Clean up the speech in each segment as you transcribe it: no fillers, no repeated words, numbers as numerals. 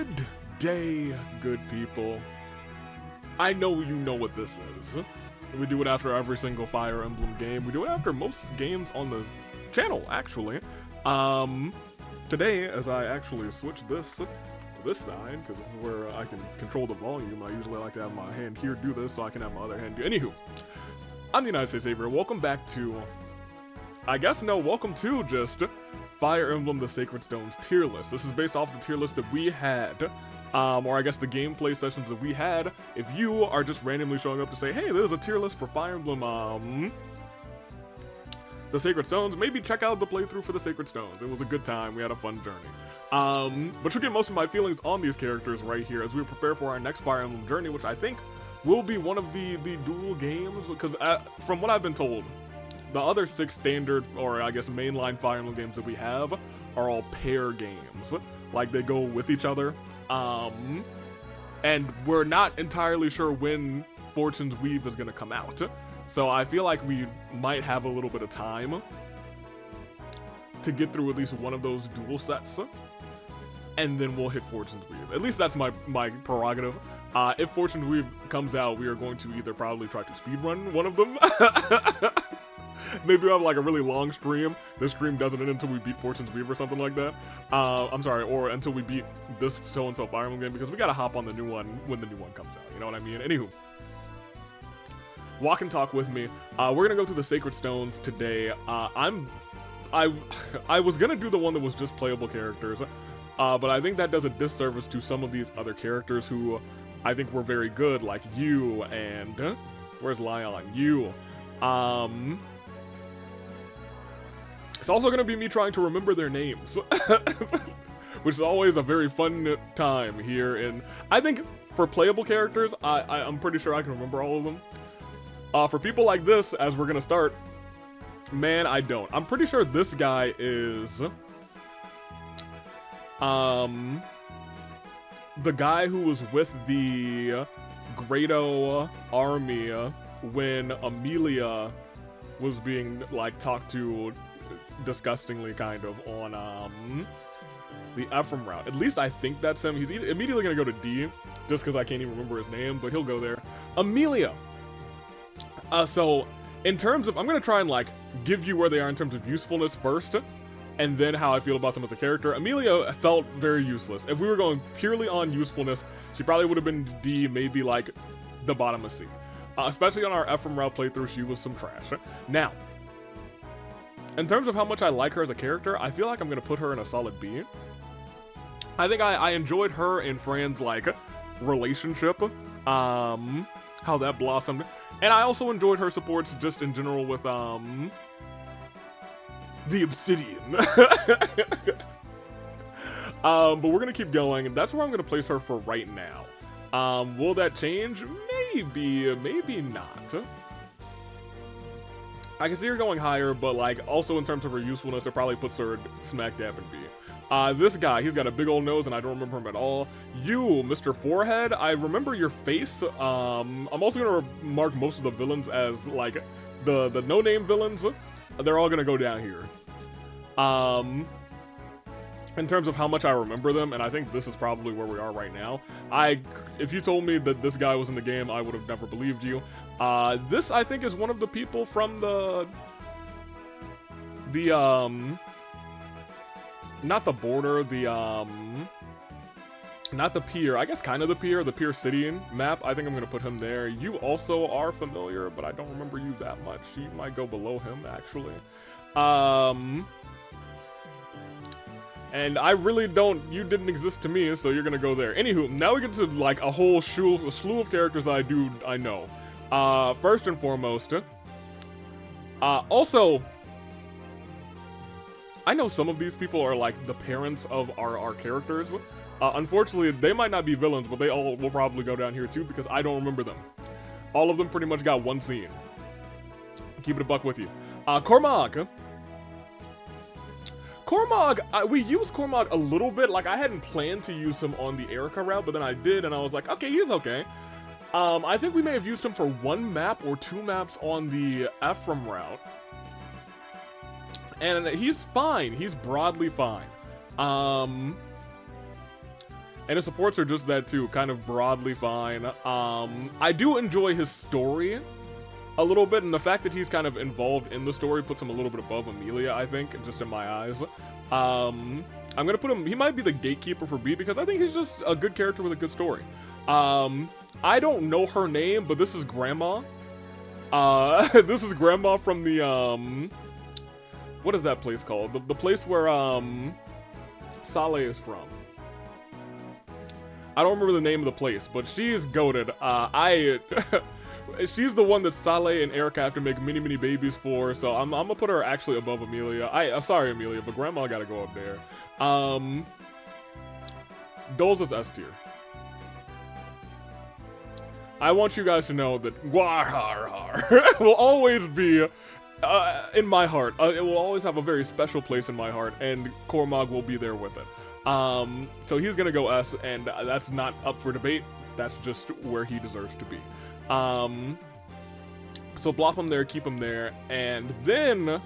Good day, good people. I know you know what this is. We do it after every single Fire Emblem game. We do it after most games on the channel, actually. Today, as I actually switch this to this side, because this is where I can control the volume, I usually like to have my hand here do this so I can have my other hand do. Anywho, I'm the United States Savior. Welcome back to, welcome to just Fire Emblem The Sacred Stones tier list. This is based off the tier list that we had, or I guess the gameplay sessions that we had. If you are just randomly showing up to say, hey, there's a tier list for Fire Emblem, The Sacred Stones, maybe check out the playthrough for The Sacred Stones. It was a good time. We had a fun journey. But you get most of my feelings on these characters right here as we prepare for our next Fire Emblem journey, which I think will be one of the dual games, because from what I've been told, the other 6 standard, or I guess mainline Fire Emblem games that we have are all pair games. Like, they go with each other. And we're not entirely sure when Fortune's Weave is going to come out. So I feel like we might have a little bit of time to get through at least one of those dual sets. And then we'll hit Fortune's Weave. At least that's my prerogative. If Fortune's Weave comes out, we are going to either probably try to speedrun one of them. Maybe we'll have like a really long stream. This stream doesn't end until we beat Fortune's Weave or something like that. I'm sorry, or until we beat this so-and-so Fire Emblem game, because we gotta hop on the new one when the new one comes out, you know what I mean? Anywho, walk and talk with me. We're gonna go through the Sacred Stones today. I was gonna do the one that was just playable characters, but I think that does a disservice to some of these other characters who I think were very good, like you and where's Lion? You. It's also going to be me trying to remember their names, which is always a very fun time here. And I think for playable characters, I'm pretty sure I can remember all of them. For people like this, as we're going to start, man, I don't. I'm pretty sure this guy is the guy who was with the Grado army when Amelia was being like talked to disgustingly kind of on the Emblem route. At least I think that's him. He's immediately gonna go to D just because I can't even remember his name, but he'll go there. Amelia. So in terms of, I'm gonna try and like give you where they are in terms of usefulness first, and then how I feel about them as a character. Amelia felt very useless. If we were going purely on usefulness, she probably would have been D, maybe like the bottom of C. Especially on our Emblem route playthrough, she was some trash. Now, in terms of how much I like her as a character, I feel like I'm going to put her in a solid B. I think I enjoyed her and Fran's, like, relationship, how that blossomed. And I also enjoyed her supports just in general with, the Obsidian. But we're going to keep going, and that's where I'm going to place her for right now. Will that change? Maybe not. I can see her going higher, but like also in terms of her usefulness, it probably puts her smack dab in B. This guy, he's got a big old nose and I don't remember him at all. You, Mr. Forehead, I remember your face. I'm also gonna mark most of the villains as like the no-name villains. They're all gonna go down here. In terms of how much I remember them, and I think this is probably where we are right now. If you told me that this guy was in the game, I would have never believed you. This, I think, is one of the people from not the border, not the pier, I guess kind of the pier city map. I think I'm gonna put him there. You also are familiar, but I don't remember you that much. You might go below him, actually. And I really don't, you didn't exist to me, so you're gonna go there. Anywho, now we get to like a whole slew of characters that I know. First and foremost, also, I know some of these people are like the parents of our characters. Unfortunately, they might not be villains, but they all will probably go down here too because I don't remember them. All of them pretty much got one scene. Keep it a buck with you. Cormag. Cormag, we used Cormag a little bit. Like, I hadn't planned to use him on the Erica route, but then I did, and I was like, okay, he's okay. I think we may have used him for 1 map or 2 maps on the Emblem route. And he's fine. He's broadly fine. And his supports are just that too, kind of broadly fine. I do enjoy his story a little bit, and the fact that he's kind of involved in the story puts him a little bit above Amelia, I think, just in my eyes. I'm gonna put him, he might be the gatekeeper for B, because I think he's just a good character with a good story. I don't know her name, but this is Grandma. This is Grandma from the, what is that place called? The place where, Saleh is from. I don't remember the name of the place, but she's goated. She's the one that Saleh and Erica have to make many babies for, so I'm gonna put her actually above Amelia. Sorry, Amelia, but Grandma gotta go up there. Dole's is S tier. I want you guys to know that Gwarharhar will always be in my heart. It will always have a very special place in my heart, and Cormog will be there with it. So he's gonna go S, and that's not up for debate. That's just where he deserves to be. So blop him there, keep him there, and then,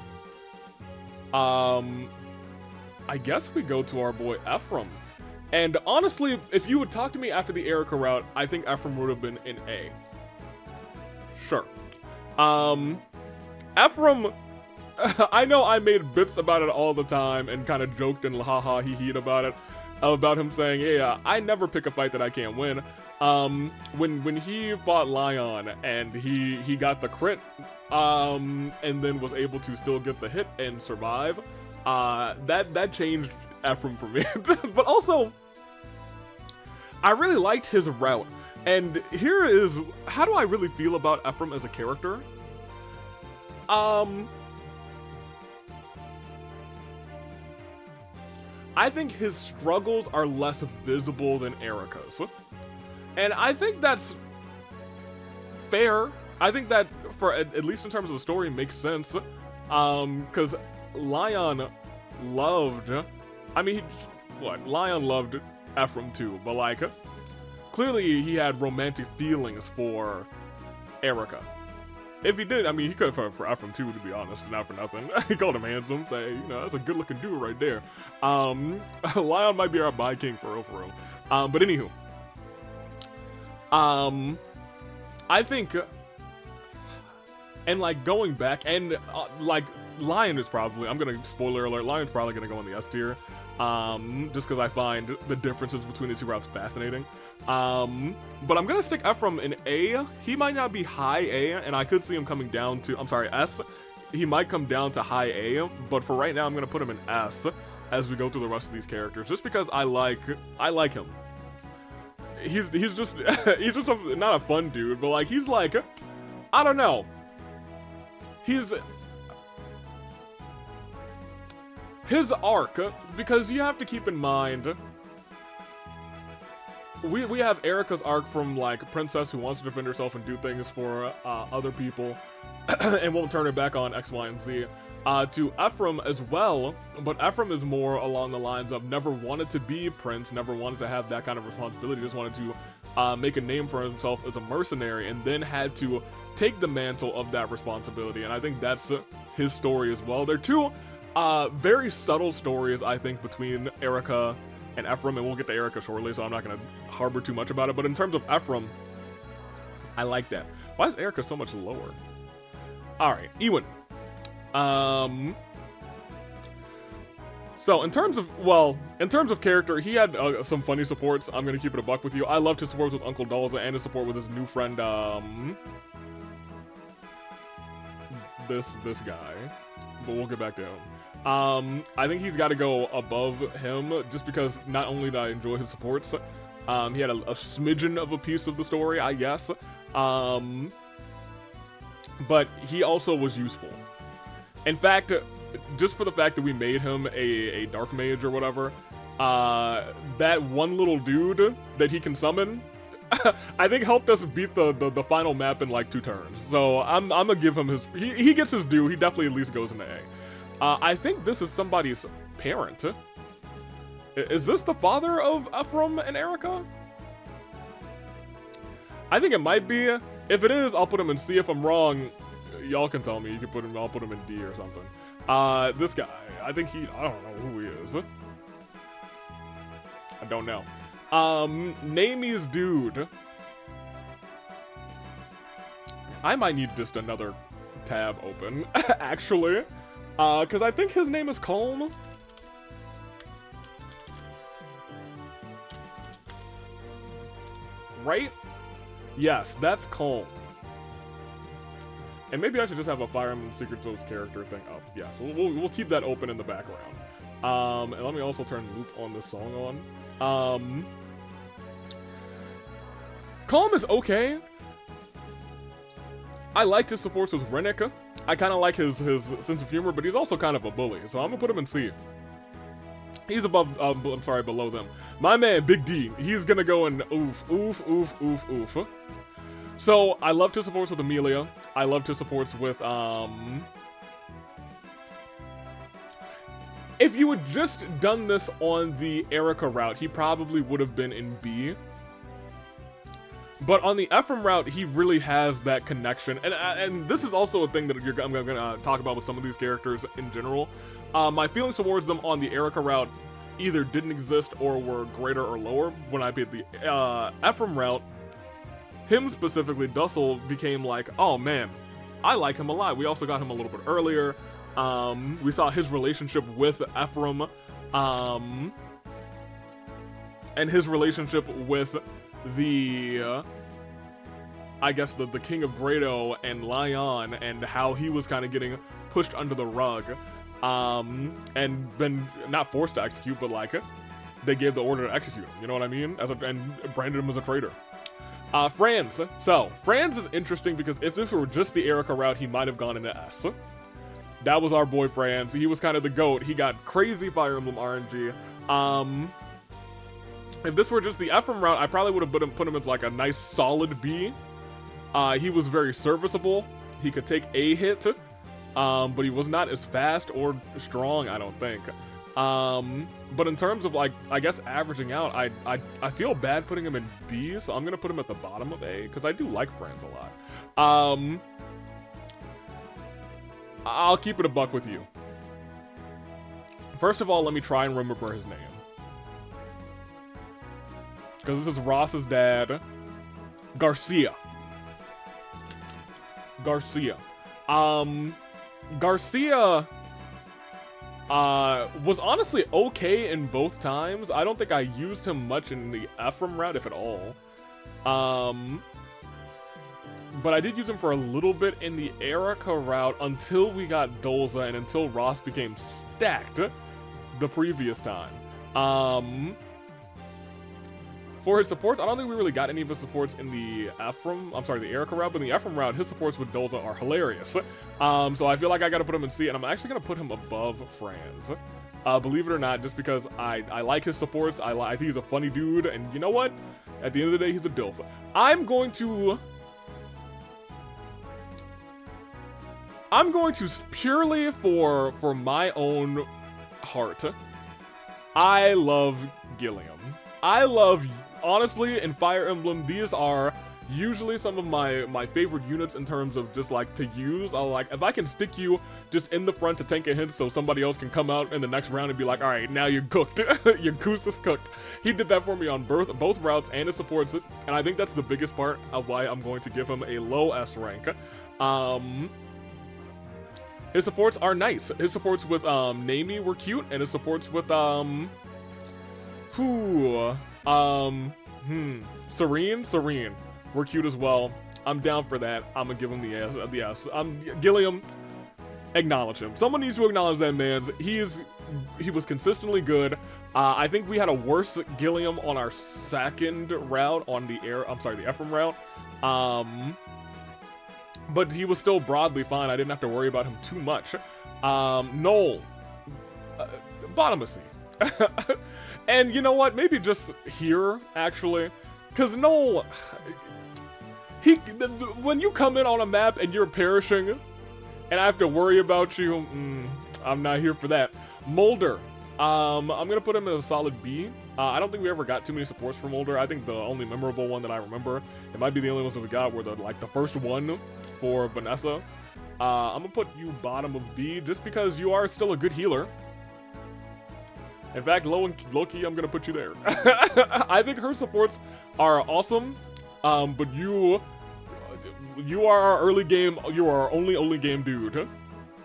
I guess we go to our boy Ephraim. And honestly, if you would talk to me after the Erica route, I think Ephraim would have been in A. Sure. Ephraim, I know I made bits about it all the time and kind of joked and haha hee about it, about him saying, yeah, I never pick a fight that I can't win. When he fought Lion and he got the crit, and then was able to still get the hit and survive, that changed Ephraim for me. But also, I really liked his route. And here is, how do I really feel about Ephraim as a character? I think his struggles are less visible than Erica's. And I think that's fair. I think that, for at least in terms of the story, makes sense. Because Lion loved, I mean, Lion loved Ephraim too, but like, clearly he had romantic feelings for Erica. If he did, I mean, he could have for Ephraim too, to be honest, not for nothing. He called him handsome, say, you know, that's a good looking dude right there. Lion might be our bi king for real. But anywho. I think, and like going back, and like Lion is probably, I'm gonna spoiler alert, Lion's probably gonna go in the S tier, just because I find the differences between the two routes fascinating. But I'm gonna stick Ephraim in A. He might not be high A, and I could see him coming down to, I'm sorry, S. He might come down to high A, but for right now, I'm gonna put him in S as we go through the rest of these characters, just because I like him. He's just not a fun dude, but like he's like, I don't know. His arc, because you have to keep in mind, we have Erica's arc from like princess who wants to defend herself and do things for other people and won't turn her back on X, Y, and Z. To Ephraim as well, but Ephraim is more along the lines of never wanted to be prince, never wanted to have that kind of responsibility, just wanted to make a name for himself as a mercenary, and then had to take the mantle of that responsibility, and I think that's his story as well. They're two very subtle stories, I think, between Erica and Ephraim, and we'll get to Erica shortly, so I'm not going to harbor too much about it, but in terms of Ephraim, I like that. Why is Erica so much lower? Alright, Ewan. So in terms of character, he had some funny supports. I'm gonna keep it a buck with you. I loved his supports with Uncle Dalza and his support with his new friend, this guy, but we'll get back to him. I think he's got to go above him just because not only did I enjoy his supports, he had a smidgen of a piece of the story, I guess, but he also was useful. In fact, just for the fact that we made him a dark mage or whatever, that one little dude that he can summon, I think helped us beat the final map in like 2 turns. So I'm gonna give him his, he gets his due. He definitely at least goes into A. I think this is somebody's parent. Is this the father of Ephraim and Erica? I think it might be. If it is, I'll put him in C. If I'm wrong, y'all can tell me. You can put him, I'll put him in D or something. This guy, I think I don't know who he is. I don't know. Namie's dude. I might need just another tab open, actually. Because I think his name is Calm. Right? Yes, that's Calm. And maybe I should just have a Fire Emblem Secret Souls character thing up. Yeah, so we'll keep that open in the background. And let me also turn loop on this song on. Calm is okay. I liked his supports with Rennek. I kind of like his sense of humor, but he's also kind of a bully, so I'm gonna put him in C. He's above, I'm sorry, below them. My man, Big D, he's gonna go in oof, oof, oof, oof, oof. So, I loved his supports with Amelia. I loved his supports with, if you had just done this on the Erica route, he probably would have been in B. But on the Ephraim route, he really has that connection. And this is also a thing that I'm going to talk about with some of these characters in general. My feelings towards them on the Erica route either didn't exist or were greater or lower. When I did the Ephraim route, him specifically, Dussel, became like, oh man, I like him a lot. We also got him a little bit earlier. We saw his relationship with Ephraim. And his relationship with the I guess the King of Grado and Lion, and how he was kind of getting pushed under the rug, and been not forced to execute, but like they gave the order to execute him, you know what I mean? And branded him as a traitor. Franz. So Franz is interesting because if this were just the Erica route, he might have gone into S. That was our boy Franz. He was kind of the GOAT. He got crazy Fire Emblem RNG. If this were just the Ephraim route, I probably would have put him as like a nice solid B. He was very serviceable. He could take a hit, but he was not as fast or strong, I don't think. But in terms of like, I guess averaging out, I feel bad putting him in B, so I'm gonna put him at the bottom of A, because I do like Franz a lot. I'll keep it a buck with you. First of all, let me try and remember his name. Because this is Ross's dad, Garcia. Garcia was honestly okay in both times. I don't think I used him much in the Ephraim route, if at all. But I did use him for a little bit in the Erica route until we got Dolza and until Ross became stacked the previous time. For his supports, I don't think we really got any of his supports in the Erica route, but in the Ephraim route, his supports with Dolza are hilarious. So I feel like I gotta put him in C, and I'm actually gonna put him above Franz. Believe it or not, just because I like his supports, I think he's a funny dude, and you know what? At the end of the day, he's a DILF. I'm going to purely for my own heart, I love Gilliam. Honestly, in Fire Emblem, these are usually some of my favorite units in terms of just like to use. I'll like, if I can stick you just in the front to tank a hit so somebody else can come out in the next round and be like, all right, now you're cooked. Your goose is cooked. He did that for me on both routes, and it supports it. And I think that's the biggest part of why I'm going to give him a low S rank. His supports are nice. His supports with Namie were cute, and his supports with Serene were cute as well. I'm down for that. I'm gonna give him the S. Gilliam, acknowledge him. Someone needs to acknowledge that man. He was consistently good. I think we had a worse Gilliam on our second route on the Ephraim route. But he was still broadly fine. I didn't have to worry about him too much. Noel, bottom of C. And you know what? Maybe just here, actually. Because Noel, when you come in on a map and you're perishing, and I have to worry about you, I'm not here for that. Mulder, I'm going to put him in a solid B. I don't think we ever got too many supports for Mulder. I think the only memorable one that I remember, it might be the only ones that we got, were the first one for Vanessa. I'm going to put you bottom of B just because you are still a good healer. In fact, low key, I'm gonna put you there. I think her supports are awesome, but you are our early game. You are our only game dude.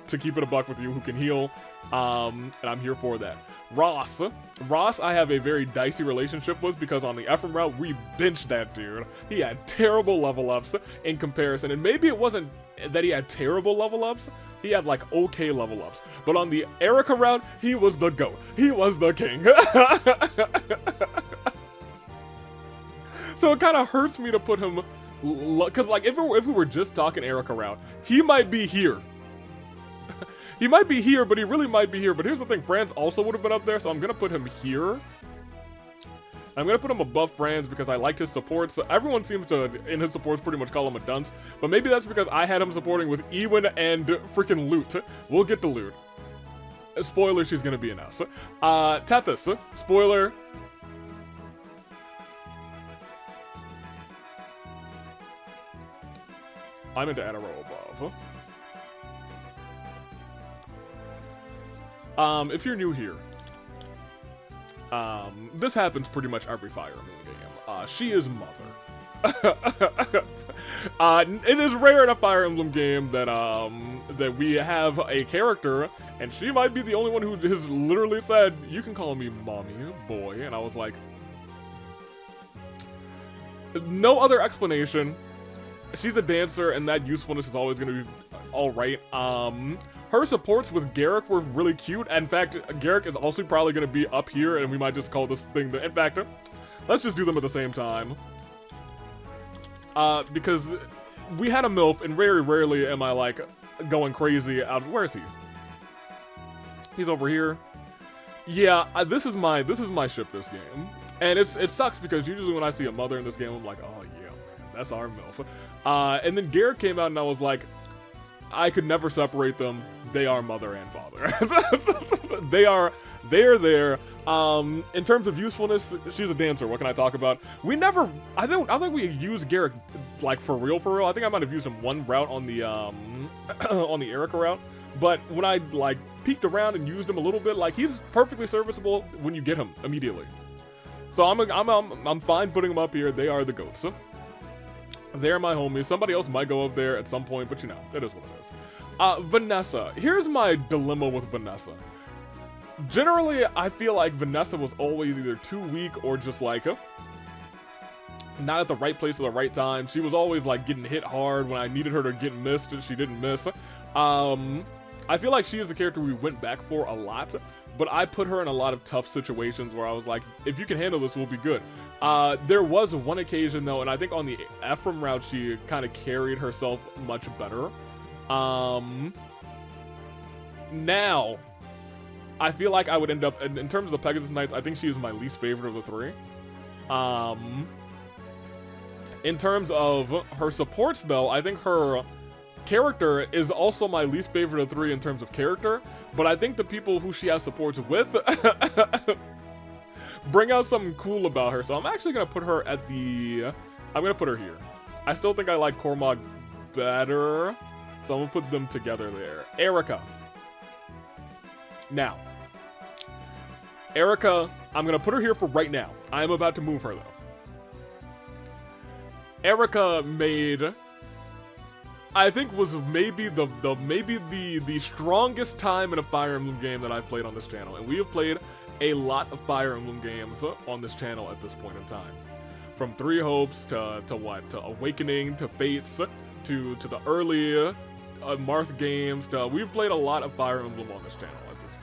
To keep it a buck with you, who can heal, and I'm here for that. Ross, I have a very dicey relationship with because on the Ephraim route we benched that dude. He had terrible level ups in comparison, and maybe it wasn't that he had terrible level ups. He had like okay level ups, but on the Erica route, he was the GOAT. He was the king. So it kind of hurts me to put him, because like if we were just talking Erica route, he might be here. He might be here, but he really might be here. But here's the thing, Franz also would have been up there, so I'm gonna put him here. I'm gonna put him above Franz because I liked his support. So everyone seems to, in his supports, pretty much call him a dunce. But maybe that's because I had him supporting with Ewan and freaking Loot. We'll get to Loot. Spoiler, she's gonna be an S. Tethys, spoiler. I'm into add a row above. If you're new here, this happens pretty much every Fire Emblem game. She is mother. It is rare in a Fire Emblem game that that we have a character, and she might be the only one who has literally said, "You can call me mommy, boy," and I was like, no other explanation. She's a dancer, and that usefulness is always going to be all right. Her supports with Garrick were really cute. In fact, Garrick is also probably going to be up here, and we might just call this thing the... In fact, let's just do them at the same time. Because we had a MILF, and very rarely am I, like, going crazy out... Where is he? He's over here. Yeah, this is my ship this game. And it sucks because usually when I see a mother in this game, I'm like, oh yeah, man, that's our MILF. And then Garrick came out, and I was like, I could never separate them. They are mother and father. They are there. In terms of usefulness, she's a dancer. What can I talk about? We never, I don't think we used Garrick like for real. I think I might have used him one route on the on the Erica route. But when I like peeked around and used him a little bit, like he's perfectly serviceable when you get him immediately. So I'm fine putting them up here. They are the GOATs. They're my homies. Somebody else might go up there at some point, but you know, it is what it is. Vanessa. Here's my dilemma with Vanessa. Generally, I feel like Vanessa was always either too weak or just like not at the right place at the right time. She was always like getting hit hard when I needed her to get missed, and she didn't miss. I feel like she is the character we went back for a lot, but I put her in a lot of tough situations where I was like, if you can handle this, we'll be good. There was one occasion though, and I think on the Ephraim route, she kind of carried herself much better. Now, I feel like I would end up, in terms of the Pegasus Knights, I think she is my least favorite of the three. In terms of her supports though, I think her character is also my least favorite of three in terms of character, but I think the people who she has supports with bring out something cool about her, so I'm actually going to put her at the... I'm going to put her here. I still think I like Cormog better, so I'm going to put them together there. Erica. Now, Erica, I'm going to put her here for right now. I am about to move her, though. Erica made... I think was maybe the strongest time in a Fire Emblem game that I've played on this channel, and we have played a lot of Fire Emblem games on this channel at this point in time. From Three Hopes to what? To Awakening, to Fates, to the early Marth games. We've played a lot of Fire Emblem on this channel at this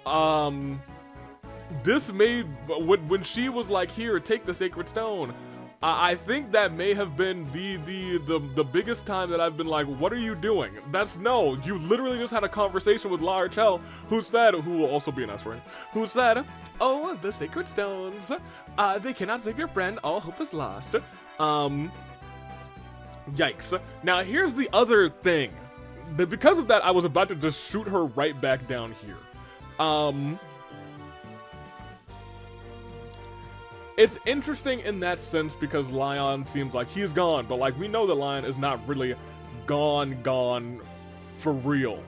point. This made when she was like, "Here, take the Sacred Stone." I think that may have been the biggest time that I've been like, what are you doing? That's no, you literally just had a conversation with La Archel, who will also be an S, right? Who said, oh, the Sacred Stones, they cannot save your friend, all hope is lost. Yikes. Now here's the other thing. Because of that, I was about to just shoot her right back down here. It's interesting in that sense because Lion seems like he's gone, but like we know that Lion is not really gone for real.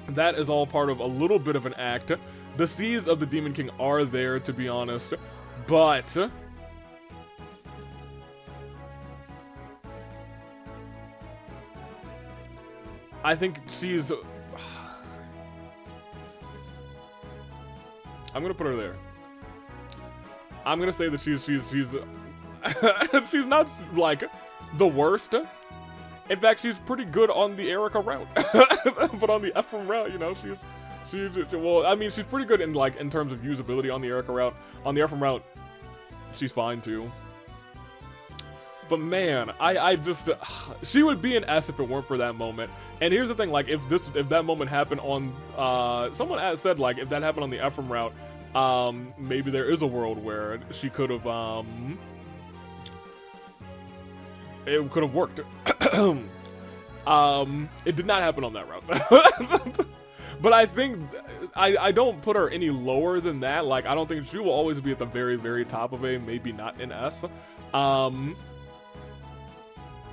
that is all part of a little bit of an act. The seeds of the Demon King are there, to be honest, but I think she's... I'm gonna put her there. I'm gonna say that she's she's not like the worst. In fact, she's pretty good on the Erica route, but on the Ephraim route, you know, she's well, I mean, she's pretty good in like in terms of usability on the Erica route. On the Ephraim route, she's fine too. But man, I just she would be an S if it weren't for that moment. And here's the thing, like if that moment happened on someone said like if that happened on the Ephraim route, maybe there is a world where she could have it could have worked. It did not happen on that route. But I think I don't put her any lower than that. Like I don't think she will always be at the very, very top of A, maybe not an S.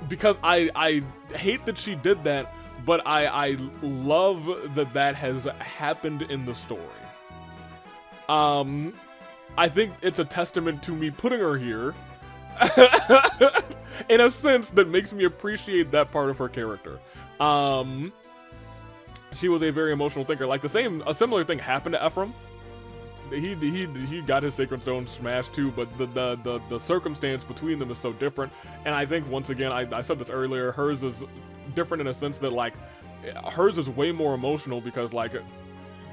Because I hate that she did that, but I love that that has happened in the story. I think it's a testament to me putting her here in a sense that makes me appreciate that part of her character. She was a very emotional thinker. Like a similar thing happened to Ephraim. He got his Sacred Stone smashed too, but the circumstance between them is so different. And I think once again, I said this earlier, hers is different in a sense that like hers is way more emotional because like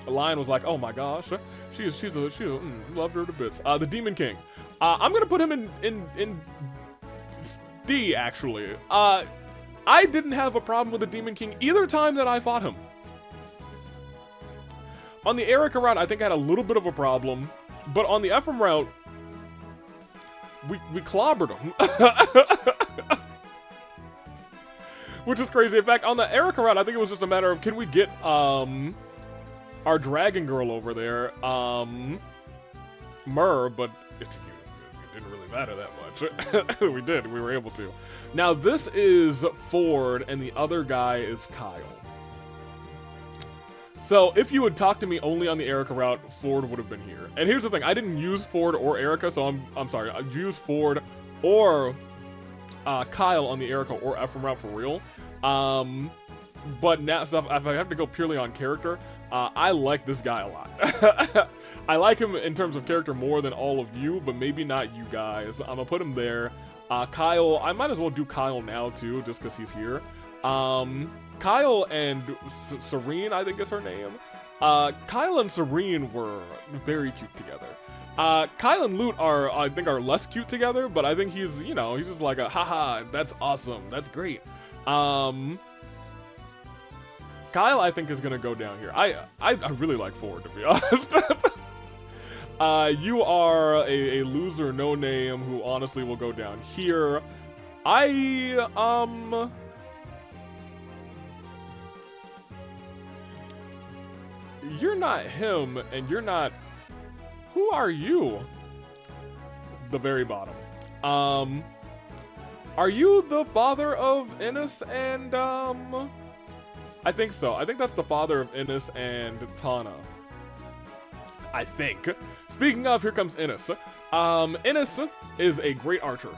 Lion was like, oh my gosh, she loved her to bits. The Demon King, I'm gonna put him in D actually. I didn't have a problem with the Demon King either time that I fought him. On the Erica route, I think I had a little bit of a problem, but on the Ephraim route, we clobbered him. Which is crazy. In fact, on the Erica route, I think it was just a matter of, can we get our dragon girl over there, Myrrh, but it didn't really matter that much. We were able to. Now this is Ford, and the other guy is Kyle. So if you would talk to me only on the Erica route, Ford would have been here. And here's the thing, I didn't use Ford or Erica, so I'm sorry, I used Ford or Kyle on the Erica or Ephraim route for real. But now, so if I have to go purely on character, I like this guy a lot. I like him in terms of character more than all of you, but maybe not you guys. I'm gonna put him there. Kyle, I might as well do Kyle now too, just because he's here. Kyle and Serene, I think is her name. Kyle and Serene were very cute together. Kyle and Lute I think are less cute together, but I think he's, you know, he's just like a, haha, that's awesome, that's great. Kyle, I think, is gonna go down here. I really like Ford, to be honest. You are a loser, no name, who honestly will go down here. You're not him, and you're not... Who are you? The very bottom. Are you the father of Innes and, I think so. I think that's the father of Innes and Tana. I think. Speaking of, here comes Innes. Innes is a great archer.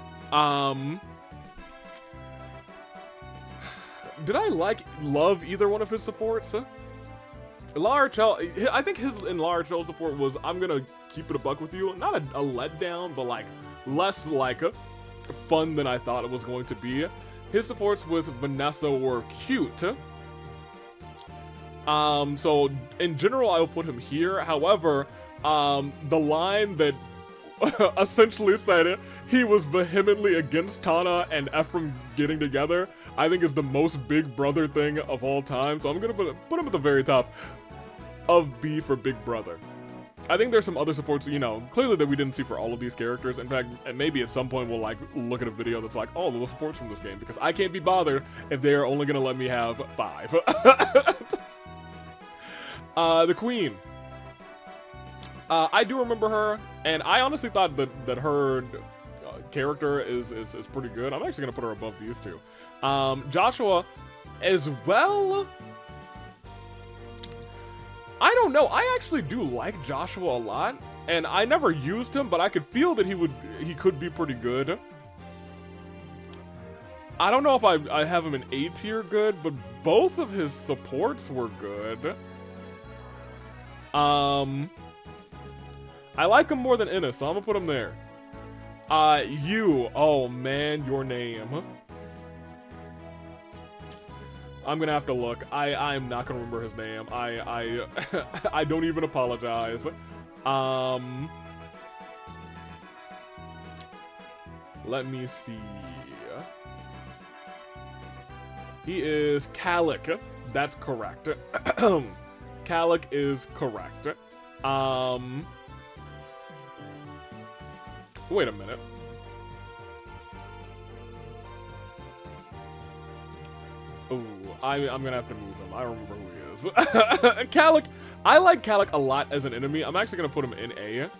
Did I love either one of his supports? I think his enlarged shell support was, I'm gonna keep it a buck with you. Not a letdown, but like less like fun than I thought it was going to be. His supports with Vanessa were cute. So in general, I will put him here. However, the line that essentially said he was vehemently against Tana and Ephraim getting together, I think is the most big brother thing of all time. So I'm gonna put him at the very top of B for big brother. I think there's some other supports, you know, clearly that we didn't see for all of these characters. In fact, and maybe at some point we'll like look at a video that's like, oh, the supports from this game, because I can't be bothered if they're only gonna let me have 5. The Queen. I do remember her, and I honestly thought that her character is pretty good. I'm actually gonna put her above these two. Joshua as well. don't know. I actually do like Joshua a lot, and I never used him, but I could feel that he could be pretty good. I don't know if I have him in A tier good, but both of his supports were good. I like him more than Innes, so I'm gonna put him there. Oh man, your name. I'm gonna have to look. I'm not gonna remember his name. I don't even apologize. Let me see. He is Calic. That's correct. Calic is correct. Wait a minute. Ooh, I'm gonna have to move him. I don't remember who he is. Calic, I like Calic a lot as an enemy. I'm actually gonna put him in A.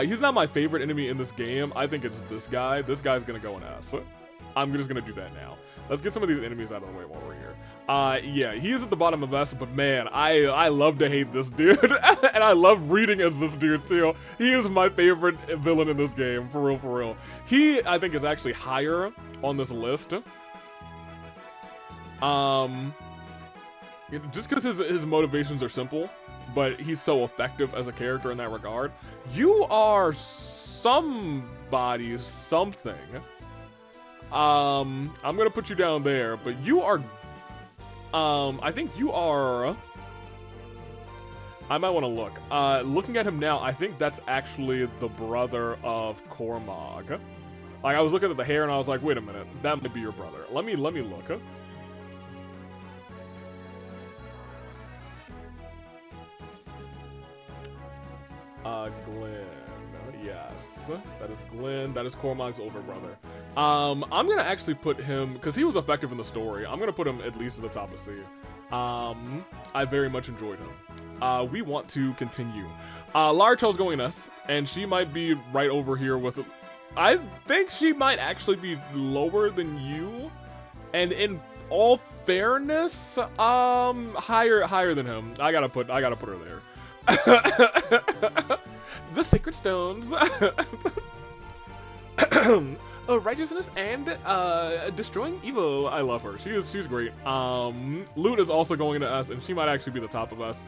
He's not my favorite enemy in this game. I think it's this guy. This guy's gonna go in S. I'm just gonna do that now. Let's get some of these enemies out of the way while we're here. Yeah, he is at the bottom of S, but man, I love to hate this dude. And I love reading as this dude too. He is my favorite villain in this game, for real, for real. He, I think, is actually higher on this list. Just because his motivations are simple, but he's so effective as a character in that regard. You are somebody's something. I'm gonna put you down there, but you are, I think you are, I might want to look. Looking at him now, I think that's actually the brother of Cormog. Like, I was looking at the hair and I was like, wait a minute, that might be your brother. Let me look. Glenn. Yes, that is Glenn. That is Cormog's older brother. I'm gonna actually put him, because he was effective in the story, I'm gonna put him at least at the top of C. I very much enjoyed him. We want to continue. Larchel's going S, and she might be right over here with, I think she might actually be lower than you, and in all fairness, higher than him. I gotta put her there. The Sacred Stones. Righteousness and destroying evil. I love her. She's great. Lute is also going to S, and she might actually be the top of us.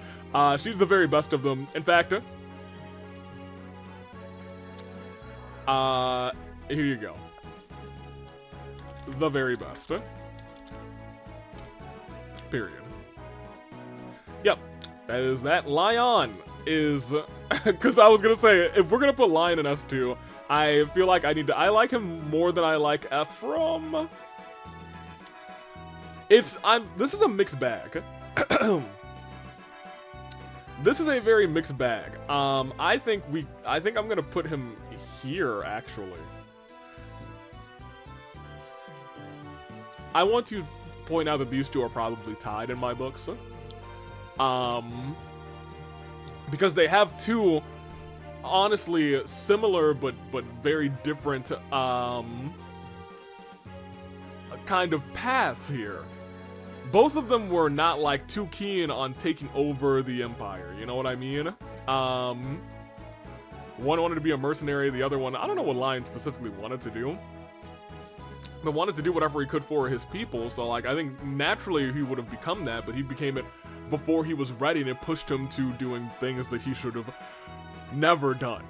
She's the very best of them. In fact, here you go. The very best. Period. Yep. That is that. Lion is, because I was gonna say, if we're gonna put Lion in S2, I feel like I like him more than I like Ephraim. This is a mixed bag. This is a very mixed bag. I think I'm gonna put him here, actually. I want to point out that these two are probably tied in my books. Because they have two honestly similar but very different kind of paths here. Both of them were not like too keen on taking over the Empire, you know what I mean? One wanted to be a mercenary, the other one, I don't know what Lion specifically wanted to do, but wanted to do whatever he could for his people. So like, I think naturally he would have become that, but he became it before he was ready, and it pushed him to doing things that he should have never done.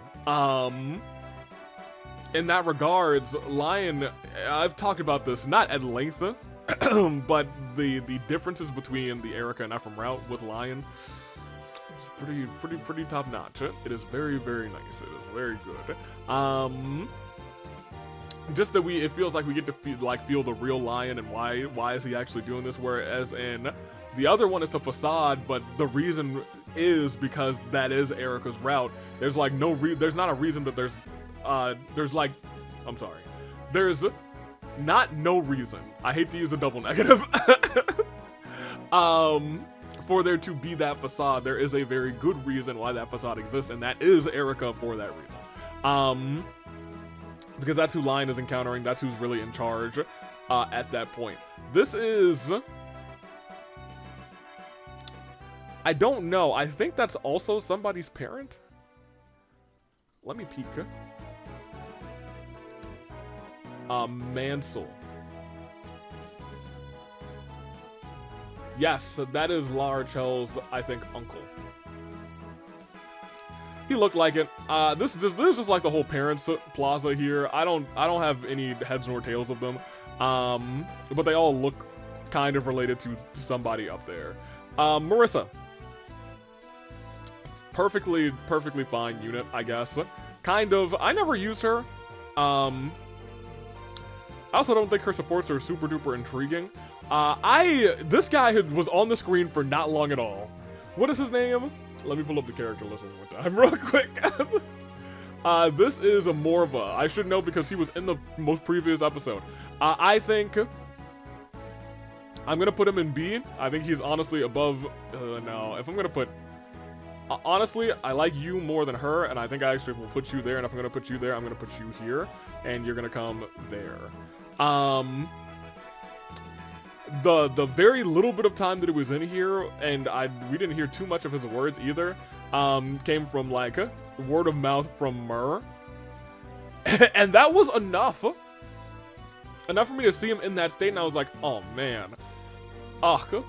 In that regards, Lion, I've talked about this not at length, but the differences between the Erica and Ephraim route with Lion is pretty top notch. It is very, very nice. It is very good. Just that it feels like we get to feel the real Lion and why is he actually doing this, whereas in the other one, it's a facade, but the reason is because that is Erica's route. There's like there's not a reason that there's not no reason. I hate to use a double negative. For there to be that facade, there is a very good reason why that facade exists, and that is Erica for that reason. Because that's who Lion is encountering, that's who's really in charge at that point. This is I don't know. I think that's also somebody's parent. Let me peek. Mansell. Yes, so that is Lara Chel's, I think, uncle. He looked like it. This is just like the whole parents plaza here. I don't have any heads nor tails of them. But they all look kind of related to somebody up there. Marissa. Perfectly fine unit, I guess. Kind of. I never used her. I also don't think her supports are super duper intriguing. This guy was on the screen for not long at all. What is his name? Let me pull up the character list one more time real quick. This is a Morva. I should know because he was in the most previous episode. I think I'm gonna put him in B. I think he's honestly above, no, if I'm gonna put, honestly, I like you more than her, and I think I actually will put you there, and if I'm gonna put you there, I'm gonna put you here, and you're gonna come there. The very little bit of time that it was in here, and we didn't hear too much of his words either, came from like word of mouth from Myrrh. And that was enough. Enough for me to see him in that state, and I was like, oh man. Ugh.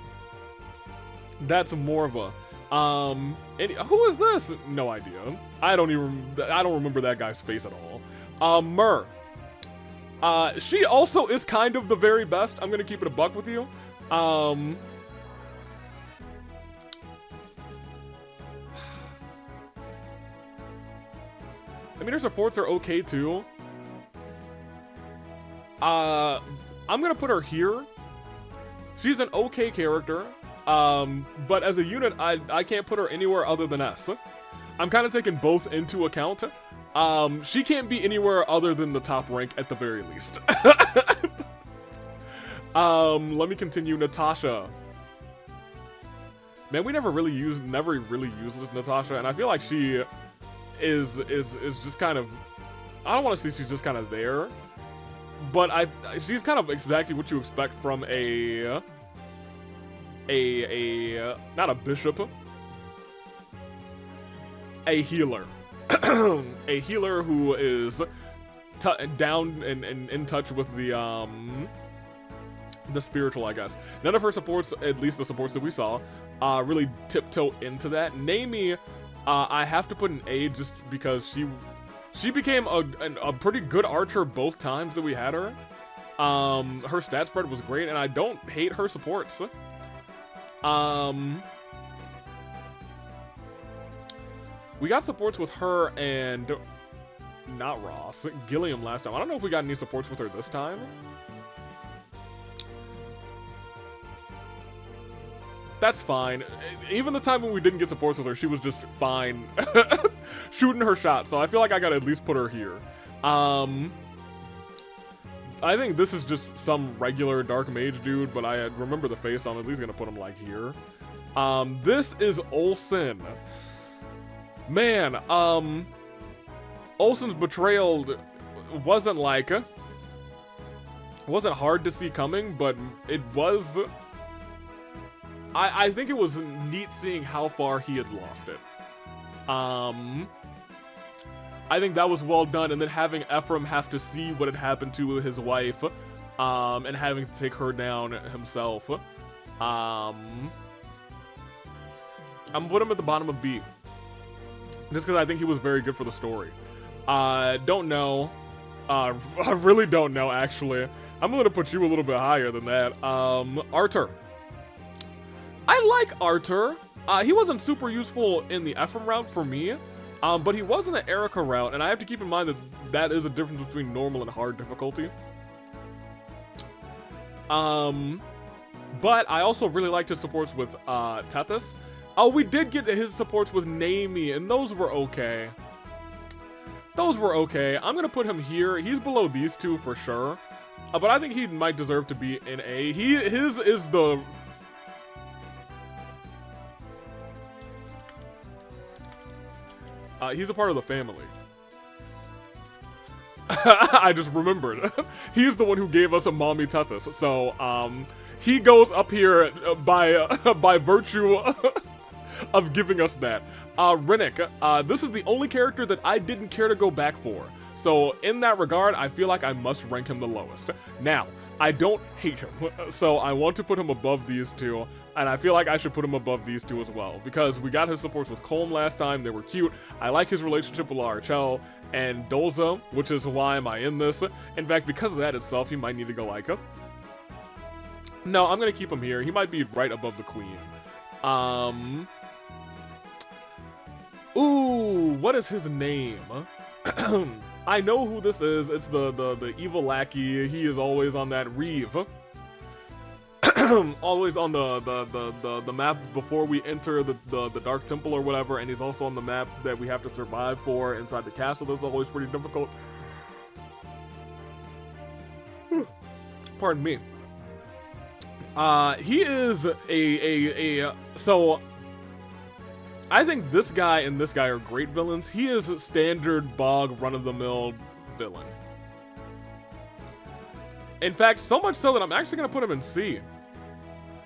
That's Morva. Who is this? No idea. I don't remember that guy's face at all. Myrrh. She also is kind of the very best. I'm gonna keep it a buck with you. I mean, her supports are okay too. I'm gonna put her here. She's an okay character. But as a unit, I can't put her anywhere other than S. I'm kind of taking both into account. She can't be anywhere other than the top rank at the very least. Let me continue. Natasha. Man, we never really used Natasha, and I feel like she is just kind of, I don't want to say she's just kind of there, but she's kind of exactly what you expect from not a bishop, a healer. A healer who is down and in touch with the spiritual, I guess. None of her supports, at least the supports that we saw, really tiptoe into that. Namie, I have to put an A just because she became a pretty good archer both times that we had her. Her stat spread was great, and I don't hate her supports. We got supports with her and not Ross, Gilliam last time. I don't know if we got any supports with her this time. That's fine. Even the time when we didn't get supports with her, she was just fine shooting her shot. So I feel like I gotta at least put her here. I think this is just some regular dark mage dude, but I remember the face, so I'm at least gonna put him like here. This is Olsen. Man, Olsen's betrayal wasn't hard to see coming, but it was, I think it was neat seeing how far he had lost it. I think that was well done, and then having Ephraim have to see what had happened to his wife, and having to take her down himself. I'm putting him at the bottom of B. Just because I think he was very good for the story. Don't know. I really don't know, actually. I'm going to put you a little bit higher than that. Arthur. I like Arthur. He wasn't super useful in the Ephraim route for me, but he was in the Erica route, and I have to keep in mind that that is a difference between normal and hard difficulty. But I also really liked his supports with Tethys. Oh, we did get his supports with Namie, and those were okay. Those were okay. I'm going to put him here. He's below these two for sure. But I think he might deserve to be in A. His is the... he's a part of the family. I just remembered. He's the one who gave us a mommy Tethys. So, he goes up here by virtue of giving us that. Rennick, this is the only character that I didn't care to go back for. So in that regard, I feel like I must rank him the lowest. Now, I don't hate him, so I want to put him above these two, and I feel like I should put him above these two as well, because we got his supports with Colm last time, they were cute. I like his relationship with Larchel and Dolza, which is why am I in this. In fact, because of that itself, he might need to go like him. No, I'm gonna keep him here. He might be right above the Queen. Ooh, what is his name? I know who this is. It's the evil lackey. He is always on that Reeve. Always on the map before we enter the Dark Temple or whatever, and he's also on the map that we have to survive for inside the castle. That's always pretty difficult. Pardon me. He is so I think this guy and this guy are great villains. He is a standard bog run-of-the-mill villain. In fact, so much so that I'm actually gonna put him in C.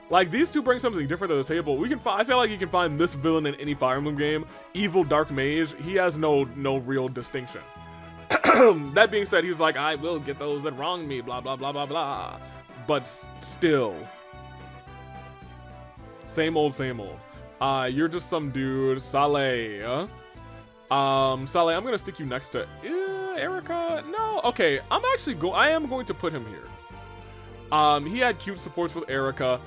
Like, these two bring something different to the table. I feel like you can find this villain in any Fire Emblem game. Evil Dark Mage, he has no real distinction. That being said, he's like, I will get those that wrong me, blah, blah, blah, blah, blah. But still. Same old, same old. You're just some dude, Saleh. Saleh, I'm gonna stick you next to Erica. No, okay. I am going to put him here. He had cute supports with Erica.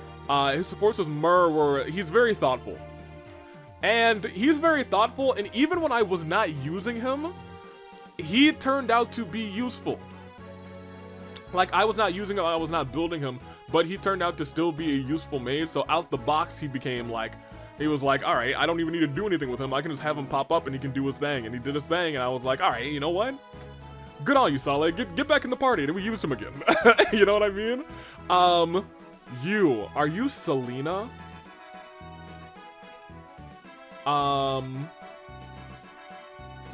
His supports with Myrrh he's very thoughtful. And he's very thoughtful, and even when I was not using him, he turned out to be useful. Like, I was not using him, I was not building him, but he turned out to still be a useful mage. So out the box, he became like, he was like, all right, I don't even need to do anything with him. I can just have him pop up and he can do his thing. And he did his thing, and I was like, all right, you know what? Good on you, Saleh. Get back in the party. And we used him again. You know what I mean? Are you Selena?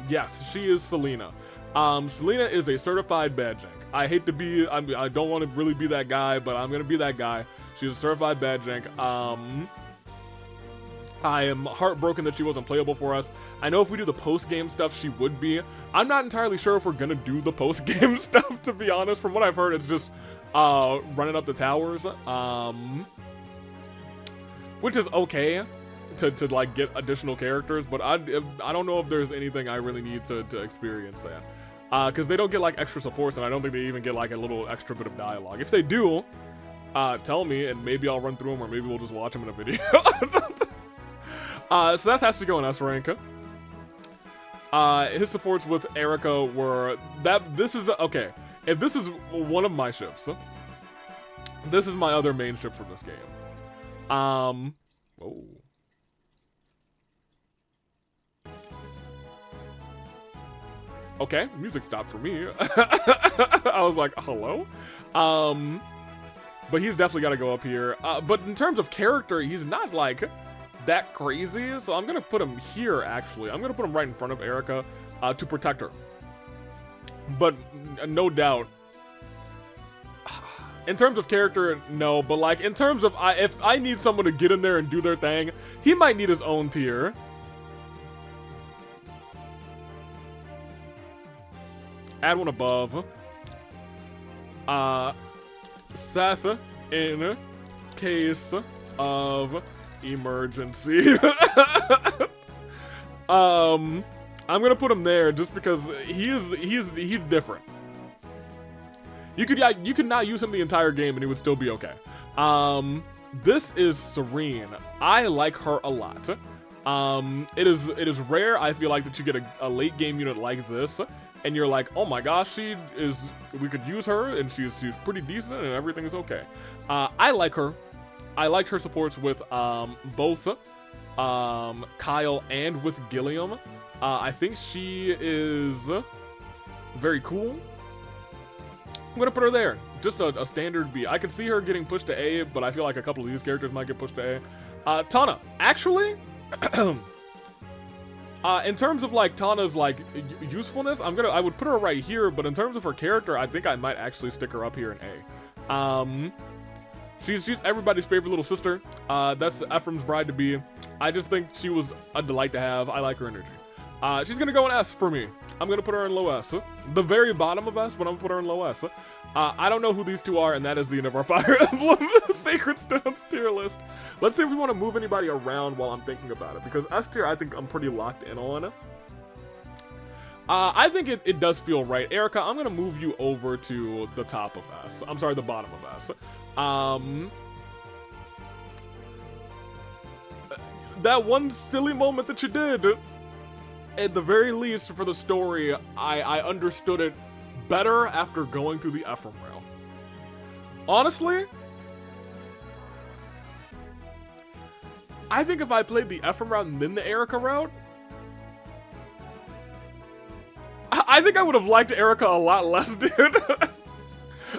Yes, she is Selena. Selena is a certified bad jank. I hate to be, I don't want to really be that guy, but I'm gonna be that guy. She's a certified bad jank. I am heartbroken that she wasn't playable for us. I know if we do the post-game stuff, she would be. I'm not entirely sure if we're gonna do the post-game stuff, to be honest. From what I've heard, it's just running up the towers, which is okay to like get additional characters, but I don't know if there's anything I really need to experience that. Because they don't get like extra supports, and I don't think they even get like a little extra bit of dialogue. If they do, tell me, and maybe I'll run through them, or maybe we'll just watch them in a video. So that has to go in S rank. His supports with Erica were this is okay. If this is one of my ships, this is my other main ship for this game. Oh. Okay, music stopped for me. I was like, hello? But he's definitely got to go up here. But in terms of character, he's not like that crazy, so I'm gonna put him here. Actually, I'm gonna put him right in front of Erica to protect her. But no doubt, in terms of character, no. But like in terms of if I need someone to get in there and do their thing, he might need his own tier. Add one above. Seth in case of emergency. I'm gonna put him there just because he's different. You could not use him the entire game and he would still be okay. This is Serene. I like her a lot. It is rare, I feel like, that you get a late game unit like this and you're like, oh my gosh, we could use her and she's pretty decent and everything is okay. I like her. I liked her supports with both Kyle and with Gilliam. I think she is very cool. I'm gonna put her there. Just a standard B. I could see her getting pushed to A, but I feel like a couple of these characters might get pushed to A. Tana, actually, in terms of like Tana's like usefulness, I would put her right here, but in terms of her character, I think I might actually stick her up here in A. She's everybody's favorite little sister. That's Ephraim's bride to be. I just think she was a delight to have. I like her energy. She's gonna go in S for me. I'm gonna put her in low S. The very bottom of S, but I'm gonna put her in low S. I don't know who these two are, and that is the end of our Fire Emblem Sacred Stones tier list. Let's see if we want to move anybody around while I'm thinking about it, because S tier I think I'm pretty locked in on. I think it does feel right. Erica, I'm gonna move you over to the top of S. I'm sorry, the bottom of S. That one silly moment that you did, at the very least for the story, I understood it better after going through the Ephraim route. Honestly, I think if I played the Ephraim route and then the Erica route, I think I would have liked Erica a lot less, dude.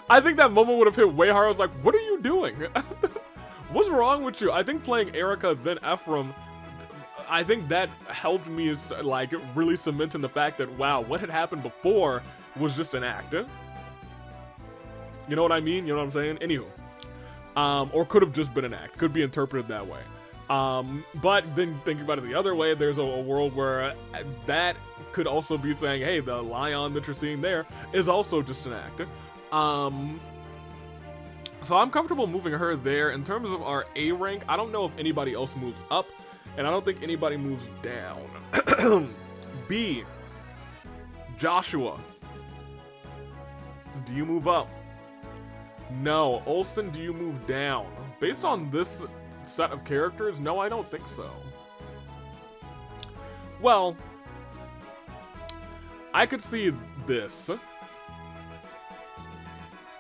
I think that moment would have hit way harder. I was like, what are you doing? What's wrong with you? I think playing Erica then Ephraim, I think that helped me like really cement in the fact that, wow, what had happened before was just an act. You know what I mean? You know what I'm saying? Anywho. Or could have just been an act. Could be interpreted that way. But then thinking about it the other way, there's a world where that could also be saying, hey, the lion that you're seeing there is also just an act. So I'm comfortable moving her there. In terms of our A rank, I don't know if anybody else moves up, and I don't think anybody moves down. B, Joshua. Do you move up? No. Olsen, do you move down? Based on this set of characters, no, I don't think so. Well, I could see this.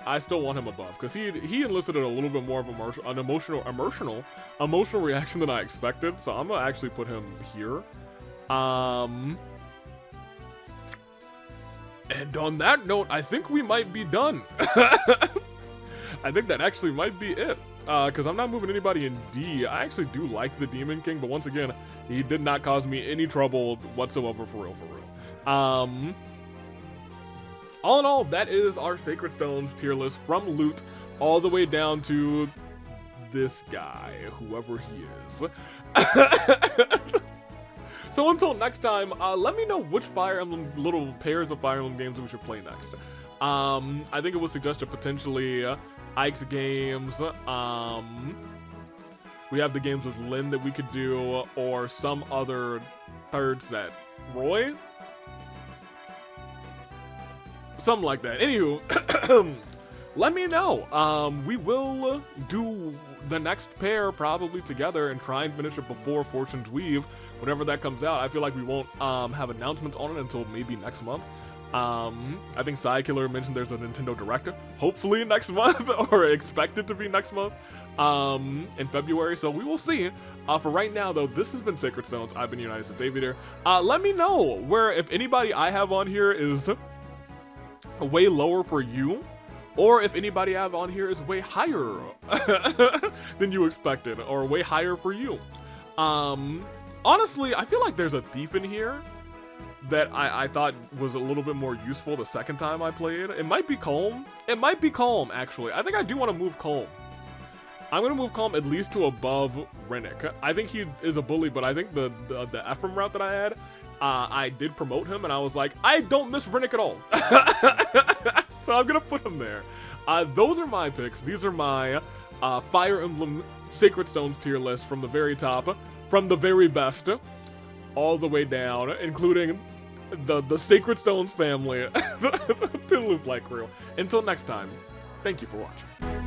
I still want him above because he elicited a little bit more of an emotional reaction than I expected. So I'm gonna actually put him here. And on that note, I think we might be done. I think that actually might be it. Because I'm not moving anybody in D. I actually do like the Demon King, but once again, he did not cause me any trouble whatsoever, for real, for real. All in all, that is our Sacred Stones tier list from loot all the way down to this guy, whoever he is. So until next time, let me know which Fire Emblem, little pairs of Fire Emblem games we should play next. I think it was suggested potentially Ike's games. We have the games with Lynn that we could do, or some other third set. Roy? Something like that. Anywho, let me know. We will do the next pair probably together and try and finish it before Fortune's Weave. Whenever that comes out, I feel like we won't have announcements on it until maybe next month. I think Psykiller mentioned there's a Nintendo Direct, hopefully next month, or expected to be next month, in February, so we will see. For right now, though, this has been Sacred Stones. I've been United States David here. Let me know where, if anybody I have on here is way lower for you, or if anybody I have on here is way higher than you expected, or way higher for you. Honestly, I feel like there's a thief in here that I thought was a little bit more useful the second time I played. It might be Calm. It might be Calm, actually. I think I do want to move Calm. I'm going to move Calm at least to above Rennick. I think he is a bully, but I think the Ephraim route that I had, I did promote him, and I was like, I don't miss Rennick at all. So I'm going to put him there. Those are my picks. These are my Fire Emblem Sacred Stones tier list from the very top, from the very best, all the way down, including the Sacred Stones family to Loop Like Crew. Until next time, thank you for watching.